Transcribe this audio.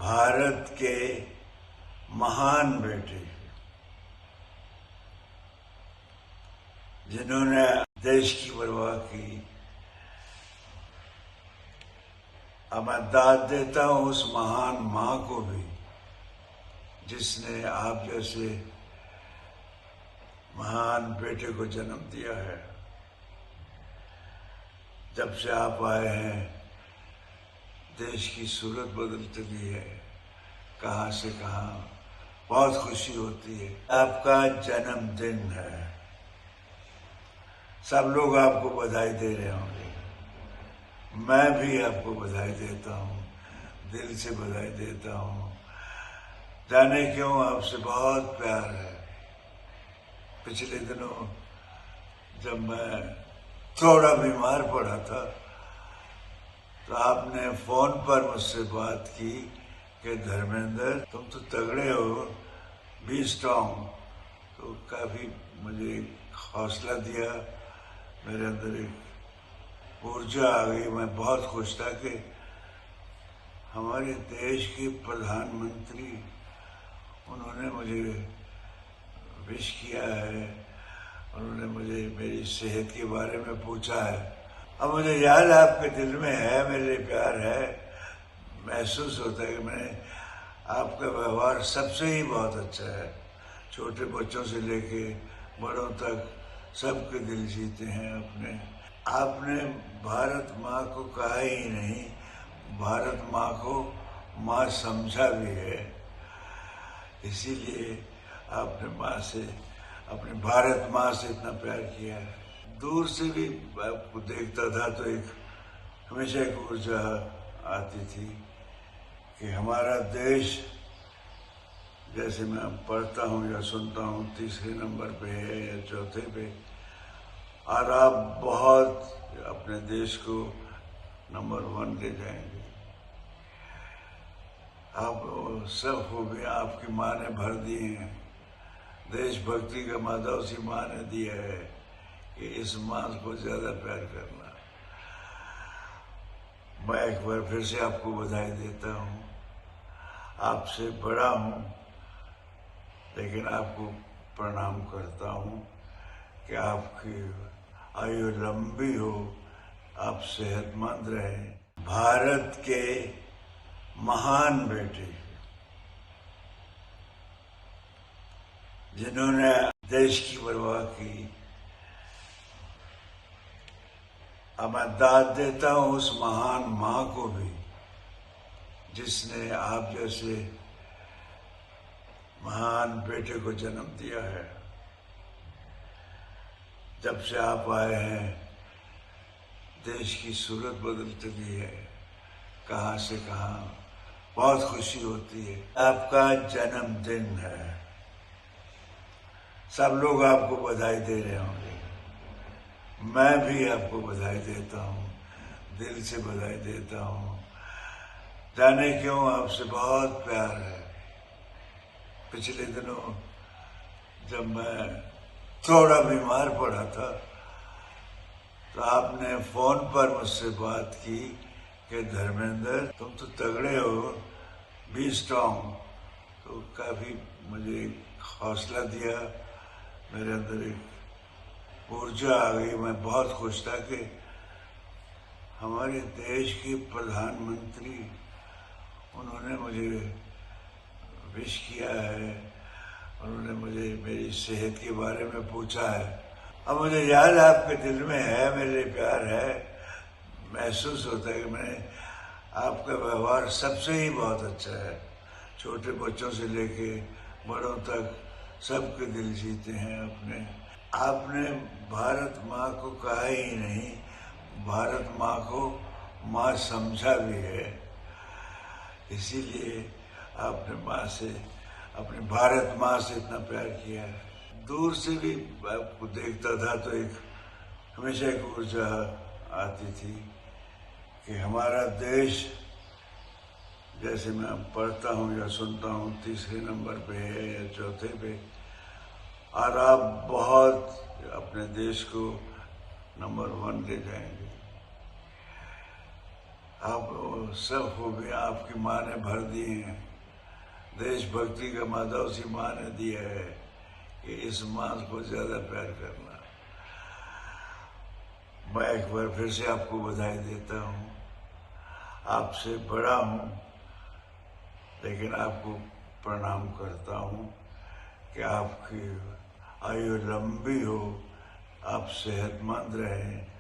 भारत के महान बेटे जिन्होंने देश की परवाह की। अब मैं दाद देता हूं उस महान मां को भी जिसने आप जैसे महान बेटे को जन्म दिया है। जब से आप आए हैं देश की सूरत बदल चली है, कहां से कहां। बहुत खुशी होती है। आपका जन्मदिन है, सब लोग आपको बधाई दे रहे होंगे, मैं भी आपको बधाई देता हूं, दिल से बधाई देता हूं। जाने क्यों आपसे बहुत प्यार है। पिछले दिनों जब मैं थोड़ा बीमार पड़ा था तो आपने फोन पर मुझसे बात की कि धर्मेंद्र तुम तो तगड़े हो, बी स्ट्रॉन्ग। तो काफी मुझे हौसला दिया, मेरे अंदर एक ऊर्जा आ गई। मैं बहुत खुश था कि हमारे देश के प्रधानमंत्री उन्होंने मुझे विश किया है, उन्होंने मुझे मेरी सेहत के बारे में पूछा है। अब मुझे याद है आपके दिल में है, मेरे प्यार है। महसूस होता है कि मैंने आपका व्यवहार सबसे ही बहुत अच्छा है। छोटे बच्चों से लेके बड़ों तक सबके दिल जीते हैं अपने। आपने भारत माँ को कहा ही नहीं, भारत माँ को माँ समझा भी है। इसीलिए आपने माँ से, अपनी भारत माँ से इतना प्यार किया है। दूर से भी आपको देखता था तो एक हमेशा एक ऊर्जा आती थी कि हमारा देश, जैसे मैं पढ़ता हूँ या सुनता हूँ, तीसरे नंबर पे है या चौथे पे, और आप बहुत अपने देश को नंबर 1 ले जाएंगे। आप सब खूबियाँ आपकी माँ ने भर दी हैं। देशभक्ति का मादा उसी माँ ने दिया है कि इस माँ को ज्यादा प्यार करना। मैं एक बार फिर से आपको बधाई देता हूँ। आपसे बड़ा हूँ लेकिन आपको प्रणाम करता हूँ कि आपकी आयु लंबी हो, आप सेहतमंद रहें। भारत के महान बेटे जिन्होंने देश की परवाह की। अब मैं दाद देता हूं उस महान मां को भी जिसने आप जैसे महान बेटे को जन्म दिया है। जब से आप आए हैं देश की सूरत बदल चली है, कहां से कहां। बहुत खुशी होती है। आपका जन्मदिन है, सब लोग आपको बधाई दे रहे होंगे, मैं भी आपको बधाई देता हूं, दिल से बधाई देता हूं। जाने क्यों आपसे बहुत प्यार है। पिछले दिनों जब मैं थोड़ा बीमार पड़ा था तो आपने फोन पर मुझसे बात की कि धर्मेंद्र तुम तो तगड़े हो, बी स्ट्रॉन्ग। तो काफी मुझे हौसला दिया, मेरे अंदर एक ऊर्जा आ गई। मैं बहुत खुश था कि हमारे देश के प्रधानमंत्री उन्होंने मुझे विश किया है, उन्होंने मुझे मेरी सेहत के बारे में पूछा है। अब मुझे याद है आपके दिल में है, मेरे प्यार है। महसूस होता है कि मैंने आपका व्यवहार सबसे ही बहुत अच्छा है। छोटे बच्चों से लेके बड़ों तक सबके दिल जीते हैं अपने। आपने भारत माँ को कहा ही नहीं, भारत माँ को माँ समझा भी है। इसीलिए आपने माँ से, अपनी भारत माँ से इतना प्यार किया है। दूर से भी आपको देखता था तो एक हमेशा एक ऊर्जा आती थी कि हमारा देश, जैसे मैं पढ़ता हूँ या सुनता हूँ, तीसरे नंबर पे है या चौथे पे, और आप बहुत अपने देश को नंबर 1 ले जाएंगे। आप सब खूबियाँ आपकी माँ ने भर दी हैं। देशभक्ति का माता उसी माँ ने दिया है कि इस माँ को ज़्यादा प्यार करना। मैं एक बार फिर से आपको बधाई देता हूँ। आपसे बड़ा हूँ लेकिन आपको प्रणाम करता हूँ कि आपकी आयु लंबी हो, आप सेहतमंद रहें।